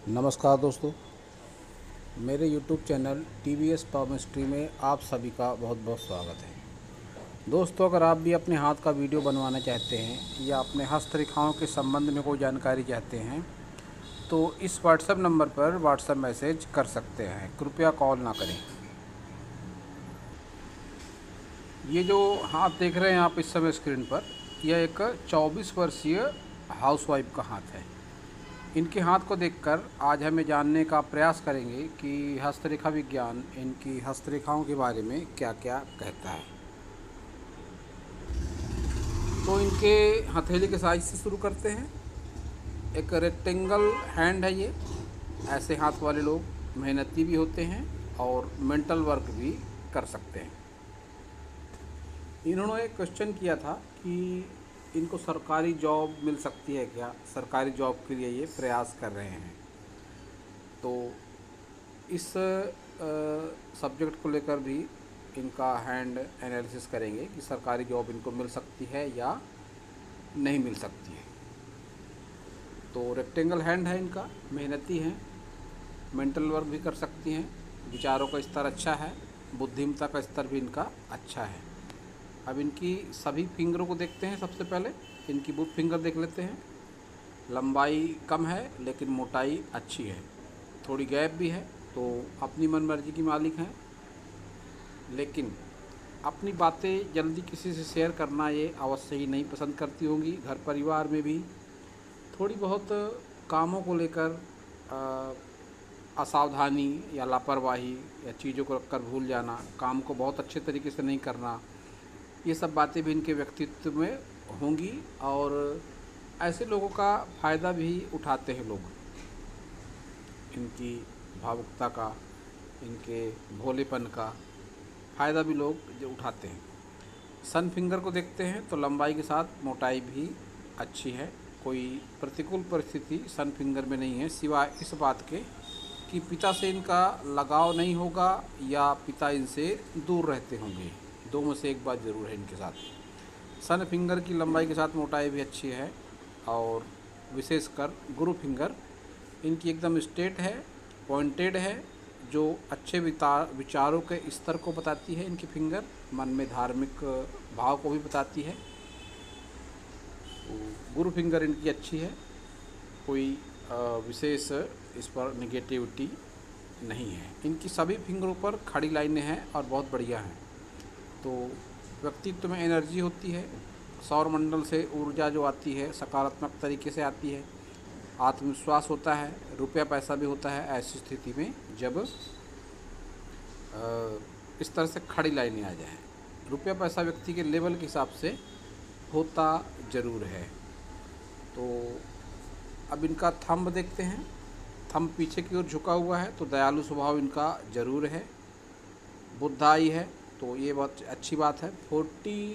नमस्कार दोस्तों, मेरे YouTube चैनल TVS केमिस्ट्री में आप सभी का बहुत बहुत स्वागत है। दोस्तों, अगर आप भी अपने हाथ का वीडियो बनवाना चाहते हैं या अपने हस्तरेखाओं के संबंध में कोई जानकारी चाहते हैं तो इस व्हाट्सएप नंबर पर व्हाट्सएप मैसेज कर सकते हैं। कृपया कॉल ना करें। ये जो हाथ देख रहे हैं आप इस समय स्क्रीन पर, यह एक 24 वर्षीय हाउसवाइफ का हाथ है। इनके हाथ को देखकर आज हमें जानने का प्रयास करेंगे कि हस्तरेखा विज्ञान इनकी हस्तरेखाओं के बारे में क्या क्या कहता है। तो इनके हथेली के साइज से शुरू करते हैं। एक रेक्टेंगल हैंड है ये। ऐसे हाथ वाले लोग मेहनती भी होते हैं और मेंटल वर्क भी कर सकते हैं। इन्होंने एक क्वेश्चन किया था कि इनको सरकारी जॉब मिल सकती है क्या, सरकारी जॉब के लिए ये प्रयास कर रहे हैं। तो इस सब्जेक्ट को लेकर भी इनका हैंड एनालिसिस करेंगे कि सरकारी जॉब इनको मिल सकती है या नहीं मिल सकती है। तो रेक्टेंगल हैंड है इनका, मेहनती हैं, मेंटल वर्क भी कर सकती हैं, विचारों का स्तर अच्छा है, बुद्धिमत्ता का स्तर भी इनका अच्छा है। अब इनकी सभी फिंगरों को देखते हैं। सबसे पहले इनकी बुक फिंगर देख लेते हैं। लंबाई कम है लेकिन मोटाई अच्छी है, थोड़ी गैप भी है। तो अपनी मनमर्जी की मालिक हैं, लेकिन अपनी बातें जल्दी किसी से शेयर करना ये अवश्य ही नहीं पसंद करती होंगी। घर परिवार में भी थोड़ी बहुत कामों को लेकर असावधानी या लापरवाही या चीज़ों को रखकर भूल जाना, काम को बहुत अच्छे तरीके से नहीं करना, ये सब बातें भी इनके व्यक्तित्व में होंगी। और ऐसे लोगों का फ़ायदा भी उठाते हैं लोग, इनकी भावुकता का, इनके भोलेपन का फ़ायदा भी लोग जो उठाते हैं। सन फिंगर को देखते हैं तो लंबाई के साथ मोटाई भी अच्छी है। कोई प्रतिकूल परिस्थिति सन फिंगर में नहीं है, सिवाय इस बात के कि पिता से इनका लगाव नहीं होगा या पिता इनसे दूर रहते होंगे। दो में से एक बात ज़रूर है इनके साथ। सन फिंगर की लंबाई के साथ मोटाई भी अच्छी है और विशेषकर गुरु फिंगर इनकी एकदम स्ट्रेट है, पॉइंटेड है, जो अच्छे विचारों के स्तर को बताती है। इनकी फिंगर मन में धार्मिक भाव को भी बताती है। तो गुरु फिंगर इनकी अच्छी है, कोई विशेष इस पर निगेटिविटी नहीं है। इनकी सभी फिंगरों पर खड़ी लाइनें हैं और बहुत बढ़िया हैं। तो व्यक्तित्व में एनर्जी होती है, सौरमंडल से ऊर्जा जो आती है सकारात्मक तरीके से आती है, आत्मविश्वास होता है, रुपया पैसा भी होता है। ऐसी स्थिति में जब इस तरह से खड़ी लाइनें आ जाएं, रुपया पैसा व्यक्ति के लेवल के हिसाब से होता ज़रूर है। तो अब इनका थंब देखते हैं। थंब पीछे की ओर झुका हुआ है, तो दयालु स्वभाव इनका ज़रूर है। बुद्धाई है, तो ये बहुत अच्छी बात है। 40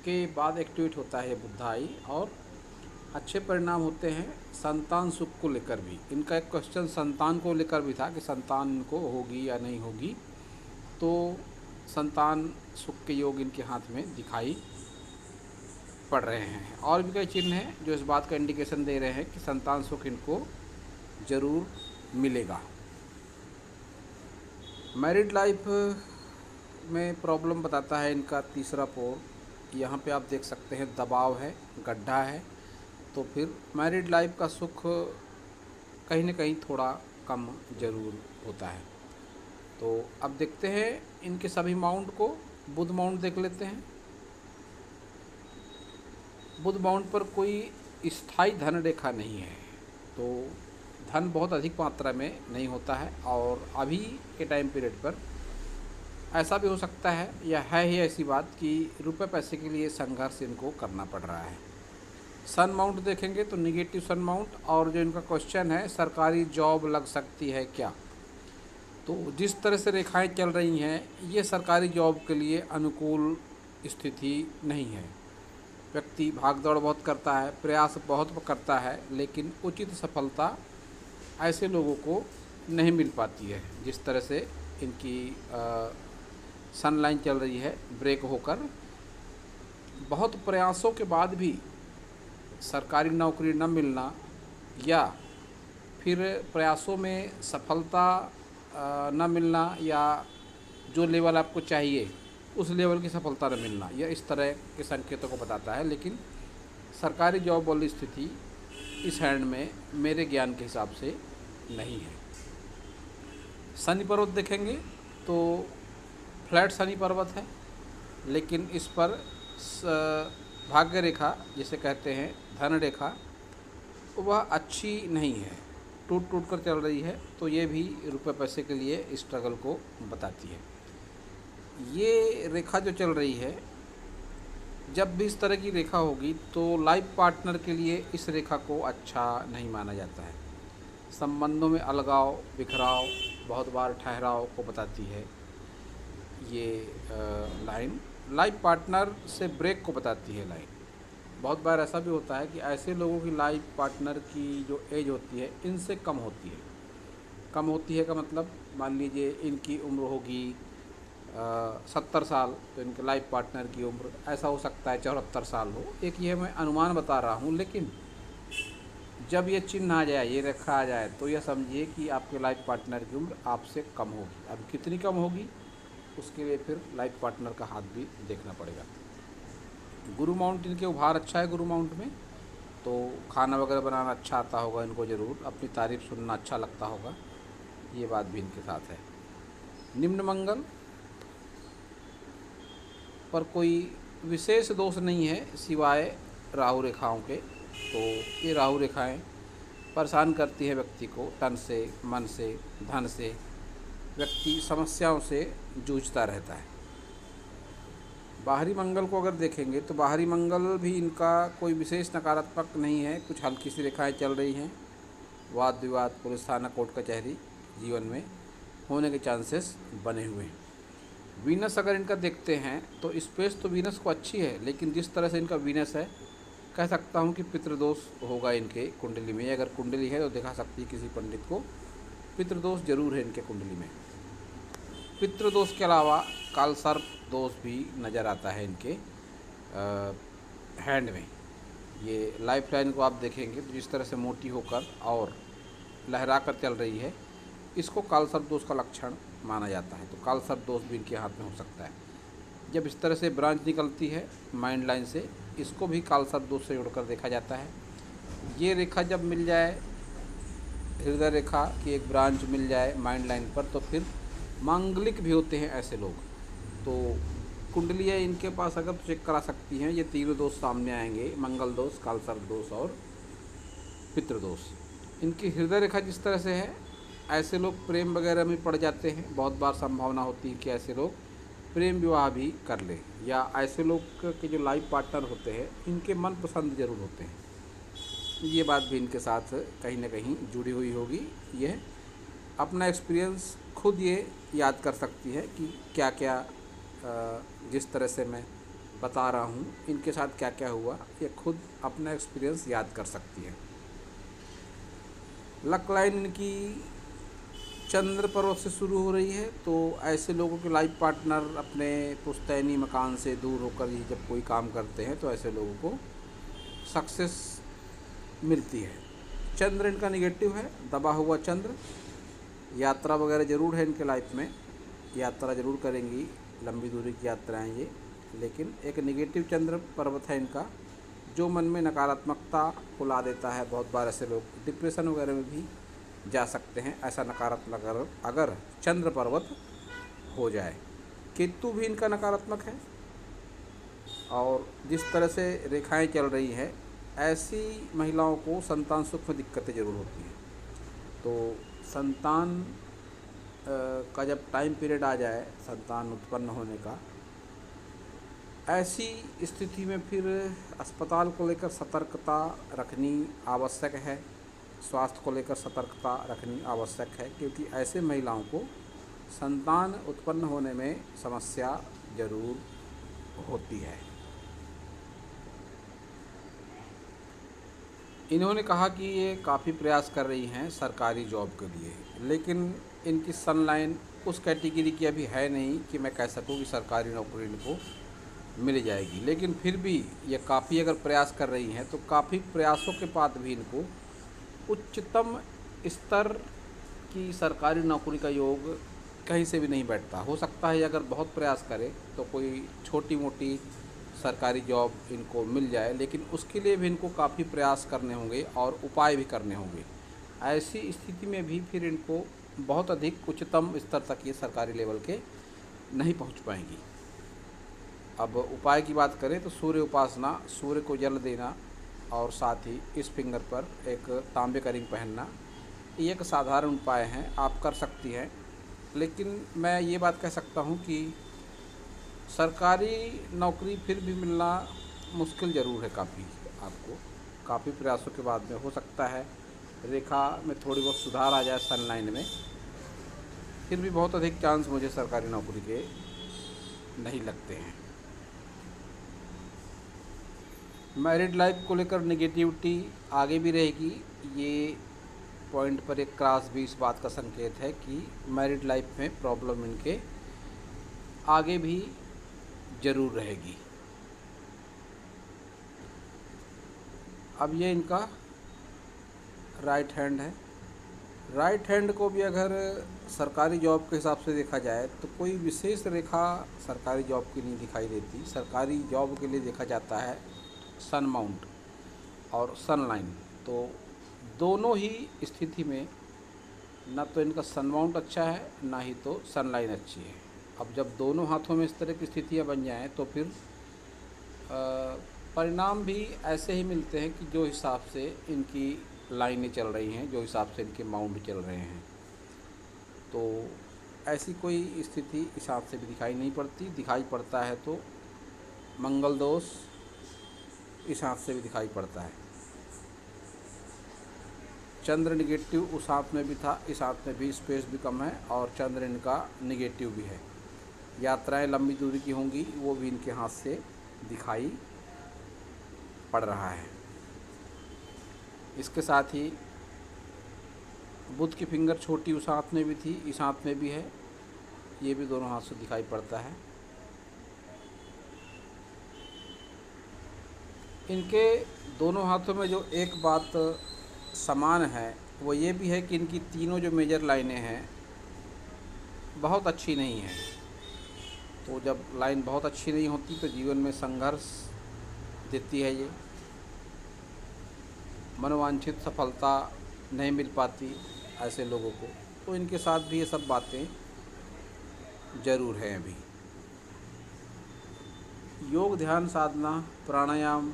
के बाद एक्टिवेट होता है ये बुद्धाई, और अच्छे परिणाम होते हैं संतान सुख को लेकर भी। इनका एक क्वेश्चन संतान को लेकर भी था कि संतान इनको होगी या नहीं होगी। तो संतान सुख के योग इनके हाथ में दिखाई पड़ रहे हैं। और भी कई चिन्ह हैं जो इस बात का इंडिकेशन दे रहे हैं कि संतान सुख इनको ज़रूर मिलेगा। मैरिड लाइफ में प्रॉब्लम बताता है इनका तीसरा पोर। यहाँ पे आप देख सकते हैं दबाव है, गड्ढा है। तो फिर मैरिड लाइफ का सुख कहीं ना कहीं थोड़ा कम ज़रूर होता है। तो अब देखते हैं इनके सभी माउंट को। बुध माउंट देख लेते हैं। बुध माउंट पर कोई स्थायी धन रेखा नहीं है, तो धन बहुत अधिक मात्रा में नहीं होता है। और अभी के टाइम पीरियड पर ऐसा भी हो सकता है या है ही ऐसी बात कि रुपए पैसे के लिए संघर्ष इनको करना पड़ रहा है। सन माउंट देखेंगे तो निगेटिव सन माउंट। और जो इनका क्वेश्चन है सरकारी जॉब लग सकती है क्या, तो जिस तरह से रेखाएं चल रही हैं ये सरकारी जॉब के लिए अनुकूल स्थिति नहीं है। व्यक्ति भाग दौड़ बहुत करता है, प्रयास बहुत करता है, लेकिन उचित सफलता ऐसे लोगों को नहीं मिल पाती है। जिस तरह से इनकी सन लाइन चल रही है ब्रेक होकर, बहुत प्रयासों के बाद भी सरकारी नौकरी न मिलना या फिर प्रयासों में सफलता न मिलना या जो लेवल आपको चाहिए उस लेवल की सफलता न मिलना, यह इस तरह के संकेतों को बताता है। लेकिन सरकारी जॉब वाली स्थिति इस हैंड में मेरे ज्ञान के हिसाब से नहीं है। शनि पर्वत देखेंगे तो फ्लैट शनि पर्वत है, लेकिन इस पर भाग्य रेखा जिसे कहते हैं धन रेखा वह अच्छी नहीं है, टूट टूट कर चल रही है। तो ये भी रुपए पैसे के लिए स्ट्रगल को बताती है। ये रेखा जो चल रही है, जब भी इस तरह की रेखा होगी तो लाइफ पार्टनर के लिए इस रेखा को अच्छा नहीं माना जाता है। संबंधों में अलगाव, बिखराव, बहुत बार ठहराव को बताती है। ये लाइन लाइफ पार्टनर से ब्रेक को बताती है। लाइन बहुत बार ऐसा भी होता है कि ऐसे लोगों की लाइफ पार्टनर की जो एज होती है इनसे कम होती है। कम होती है का मतलब, मान लीजिए इनकी उम्र होगी 70 साल, तो इनके लाइफ पार्टनर की उम्र ऐसा हो सकता है 74 साल हो। एक ये मैं अनुमान बता रहा हूँ, लेकिन जब ये चिन्ह आ जाए, ये रेखा आ जाए, तो यह समझिए कि आपके लाइफ पार्टनर की उम्र आपसे कम होगी। अब कितनी कम होगी उसके लिए फिर लाइफ पार्टनर का हाथ भी देखना पड़ेगा। गुरु माउंट इनके उभार अच्छा है। गुरु माउंट में तो खाना वगैरह बनाना अच्छा आता होगा इनको, ज़रूर अपनी तारीफ़ सुनना अच्छा लगता होगा, ये बात भी इनके साथ है। निम्न मंगल पर कोई विशेष दोष नहीं है सिवाय राहु रेखाओं के। तो ये राहु रेखाएं परेशान करती है व्यक्ति को, तन से, मन से, धन से। व्यक्ति समस्याओं से जूझता रहता है। बाहरी मंगल को अगर देखेंगे तो बाहरी मंगल भी इनका कोई विशेष नकारात्मक नहीं है। कुछ हल्की सी रेखाएं चल रही हैं। वाद विवाद, पुलिस थाना, कोर्ट कचहरी जीवन में होने के चांसेस बने हुए हैं। वीनस अगर इनका देखते हैं तो स्पेस तो वीनस को अच्छी है, लेकिन जिस तरह से इनका वीनस है, कह सकता हूँ कि पितृदोष होगा इनके कुंडली में। अगर कुंडली है तो दिखा सकती है किसी पंडित को, पितृदोष जरूर है इनके कुंडली में। पितृदोष के अलावा कालसर्प दोष भी नज़र आता है इनके हैंड में। ये लाइफ लाइन को आप देखेंगे तो जिस तरह से मोटी होकर और लहरा कर चल रही है, इसको कालसर्प दोष का लक्षण माना जाता है। तो कालसर्प दोष भी इनके हाथ में हो सकता है। जब इस तरह से ब्रांच निकलती है माइंड लाइन से, इसको भी कालसर्प दोष से जोड़कर देखा जाता है। ये रेखा जब मिल जाए, हृदय रेखा की एक ब्रांच मिल जाए माइंड लाइन पर, तो फिर मांगलिक भी होते हैं ऐसे लोग। तो कुंडलियाँ इनके पास अगर चेक करा सकती हैं, ये तीनों दोष सामने आएंगे, मंगल दोष, कालसर्प दोष और पितृदोष। इनकी हृदय रेखा जिस तरह से है, ऐसे लोग प्रेम वगैरह में पड़ जाते हैं। बहुत बार संभावना होती है कि ऐसे लोग प्रेम विवाह भी कर लें, या ऐसे लोग के जो लाइफ पार्टनर होते हैं इनके मनपसंद जरूर होते हैं। ये बात भी इनके साथ कहीं ना कहीं जुड़ी हुई होगी। यह अपना एक्सपीरियंस खुद ये याद कर सकती है कि क्या क्या जिस तरह से मैं बता रहा हूँ इनके साथ क्या क्या हुआ, ये खुद अपना एक्सपीरियंस याद कर सकती है। लक लाइन इनकी चंद्र पर्वत से शुरू हो रही है। तो ऐसे लोगों के लाइफ पार्टनर अपने पुश्तैनी मकान से दूर होकर ही जब कोई काम करते हैं तो ऐसे लोगों को सक्सेस मिलती है। चंद्र इनका निगेटिव है, दबा हुआ चंद्र। यात्रा वगैरह ज़रूर है इनके लाइफ में, यात्रा ज़रूर करेंगी, लंबी दूरी की यात्राएं ये। लेकिन एक निगेटिव चंद्र पर्वत है इनका, जो मन में नकारात्मकता को ला देता है। बहुत बार ऐसे लोग डिप्रेशन वगैरह में भी जा सकते हैं, ऐसा नकारात्मक अगर चंद्र पर्वत हो जाए। केतु भी इनका नकारात्मक है। और जिस तरह से रेखाएं चल रही हैं, ऐसी महिलाओं को संतान सुख में दिक्कतें ज़रूर होती हैं। तो संतान का जब टाइम पीरियड आ जाए संतान उत्पन्न होने का, ऐसी स्थिति में फिर अस्पताल को लेकर सतर्कता रखनी आवश्यक है। स्वास्थ्य को लेकर सतर्कता रखनी आवश्यक है, क्योंकि ऐसे महिलाओं को संतान उत्पन्न होने में समस्या ज़रूर होती है। इन्होंने कहा कि ये काफ़ी प्रयास कर रही हैं सरकारी जॉब के लिए, लेकिन इनकी सन लाइन उस कैटेगरी की अभी है नहीं कि मैं कह सकूं कि सरकारी नौकरी इनको मिल जाएगी। लेकिन फिर भी ये काफ़ी अगर प्रयास कर रही हैं तो काफ़ी प्रयासों के बाद भी इनको उच्चतम स्तर की सरकारी नौकरी का योग कहीं से भी नहीं बैठता। हो सकता है अगर बहुत प्रयास करें तो कोई छोटी मोटी सरकारी जॉब इनको मिल जाए, लेकिन उसके लिए भी इनको काफ़ी प्रयास करने होंगे और उपाय भी करने होंगे। ऐसी स्थिति में भी फिर इनको बहुत अधिक उच्चतम स्तर तक ये सरकारी लेवल के नहीं पहुंच पाएंगी। अब उपाय की बात करें तो सूर्य उपासना, सूर्य को जल देना और साथ ही इस फिंगर पर एक तांबे का रिंग पहनना, ये एक साधारण उपाय हैं, आप कर सकती हैं। लेकिन मैं ये बात कह सकता हूँ कि सरकारी नौकरी फिर भी मिलना मुश्किल ज़रूर है काफ़ी। आपको काफ़ी प्रयासों के बाद में हो सकता है रेखा में थोड़ी बहुत सुधार आ जाए सन लाइन में, फिर भी बहुत अधिक चांस मुझे सरकारी नौकरी के नहीं लगते हैं। मैरिड लाइफ को लेकर नेगेटिविटी आगे भी रहेगी। ये पॉइंट पर एक क्रॉस भी इस बात का संकेत है कि मैरिड लाइफ में प्रॉब्लम इनके आगे भी ज़रूर रहेगी। अब ये इनका राइट हैंड है। राइट हैंड को भी अगर सरकारी जॉब के हिसाब से देखा जाए तो कोई विशेष रेखा सरकारी जॉब की नहीं दिखाई देती। सरकारी जॉब के लिए देखा जाता है सन माउंट और सन लाइन। तो दोनों ही स्थिति में ना तो इनका सन माउंट अच्छा है ना ही तो सन लाइन अच्छी है। अब जब दोनों हाथों में इस तरह की स्थितियाँ बन जाएं तो फिर परिणाम भी ऐसे ही मिलते हैं कि जो हिसाब से इनकी लाइनें चल रही हैं, जो हिसाब से इनके माउंट चल रहे हैं। तो ऐसी कोई स्थिति इस हाथ से भी दिखाई नहीं पड़ती। दिखाई पड़ता है तो मंगल दोष इस हाथ से भी दिखाई पड़ता है। चंद्र निगेटिव उस हाथ में भी था, इस हाथ में भी स्पेस भी कम है और चंद्र इनका निगेटिव भी है। यात्राएं लंबी दूरी की होंगी वो भी इनके हाथ से दिखाई पड़ रहा है। इसके साथ ही बुध की फिंगर छोटी उस हाथ में भी थी, इस हाथ में भी है, ये भी दोनों हाथ से दिखाई पड़ता है। इनके दोनों हाथों में जो एक बात समान है वो ये भी है कि इनकी तीनों जो मेजर लाइनें हैं बहुत अच्छी नहीं हैं। तो जब लाइन बहुत अच्छी नहीं होती तो जीवन में संघर्ष देती है। ये मनोवांछित सफलता नहीं मिल पाती ऐसे लोगों को। तो इनके साथ भी ये सब बातें ज़रूर हैं। अभी योग, ध्यान, साधना, प्राणायाम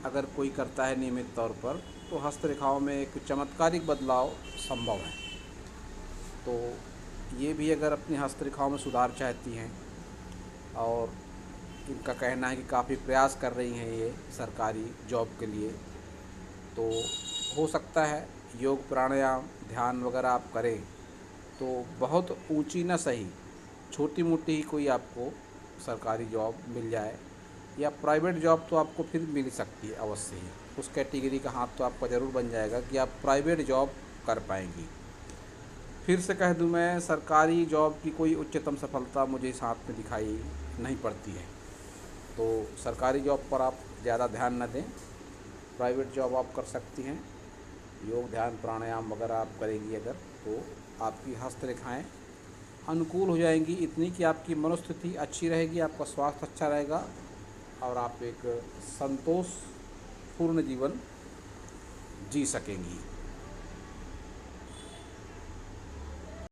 अगर कोई करता है नियमित तौर पर तो हस्तरेखाओं में एक चमत्कारिक बदलाव संभव है। तो ये भी अगर अपनी हस्तरेखाओं में सुधार चाहती हैं और इनका कहना है कि काफ़ी प्रयास कर रही हैं ये सरकारी जॉब के लिए, तो हो सकता है योग, प्राणायाम, ध्यान वगैरह आप करें तो बहुत ऊंची न सही छोटी मोटी ही कोई आपको सरकारी जॉब मिल जाए, या प्राइवेट जॉब तो आपको फिर मिल ही सकती है अवश्य ही। उस कैटेगरी का हाथ तो आपका ज़रूर बन जाएगा कि आप प्राइवेट जॉब कर पाएंगी। फिर से कह दूं मैं, सरकारी जॉब की कोई उच्चतम सफलता मुझे इस हाथ में दिखाई नहीं पड़ती है। तो सरकारी जॉब पर आप ज़्यादा ध्यान न दें, प्राइवेट जॉब आप कर सकती हैं। योग, ध्यान, प्राणायाम वगैरह आप करेंगी अगर तो आपकी हस्तरेखाएँ अनुकूल हो जाएंगी, इतनी कि आपकी मनोस्थिति अच्छी रहेगी, आपका स्वास्थ्य अच्छा रहेगा और आप एक संतोषपूर्ण जीवन जी सकेंगी।